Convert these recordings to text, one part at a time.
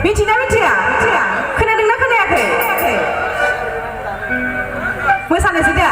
मिथिना मिथिया खोनादोंना खोनायाखै मोसानोसै दा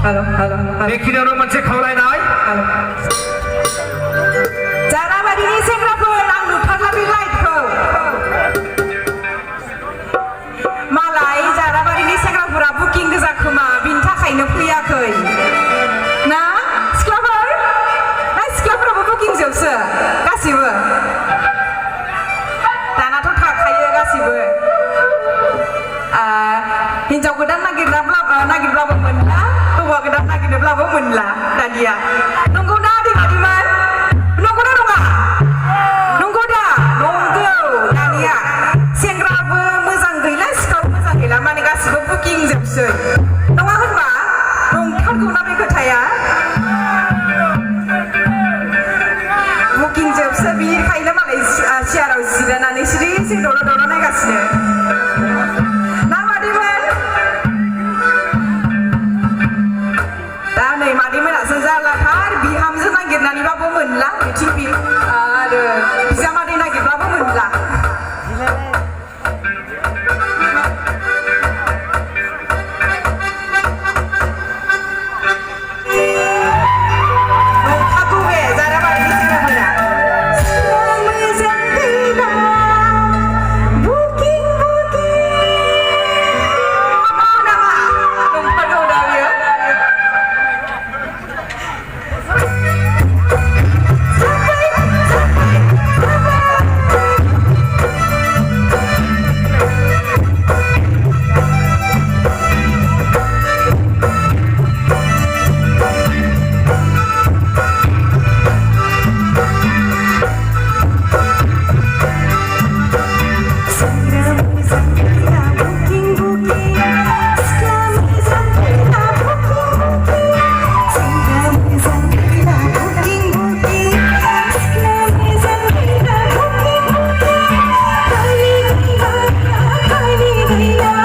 बेखिनियावनो मोनसे खावलायनाय जाराबारिनि सेंग्राफोर आं नुथारला बे लाइटखौ मालाय जाराबारिनि सेंग्राफोरा बुकिं गोजा खोमा बिनि थाखायनो फैयाखै ना सिख्लाफोराबो बुकिं जोबसो गासिबो दानाथ' थाखायो गासिबो हिन्जाव गोदान नागिरनाब्लाबो godanan nagirblaबो मोनला हौवा गोदान naगिरनोब्लाबो मोनला दानिया नंगौना दैमारिमोन नंगौना नङा नंगौ दा नंगौ दानिया सेंग्राबो मोजां गैला सिख्लाबो मोजां गैला माने गासिबो बुकिं जोबसै नङा होनबा नंथारगौना बे खोथाया बुकिं जोबसै बिनिखायनो मालाय सियाराव जिरायनानै सिरि सिरि दौरा नायगासिनो ना मादैमोन दा नै मादैमोनासो जारलाथार बिहामजो नागिरनानैबाबो मोनला बिथिं आरो बिजामादै नागिरब्लाबो मोनला नंखागौ बे जाराबारिनि सेंग्राफोरा नंखागौ दा बियो Hãy subscribe cho kênh Ghiền Mì Gõ để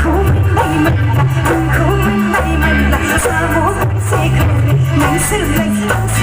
không bỏ lỡ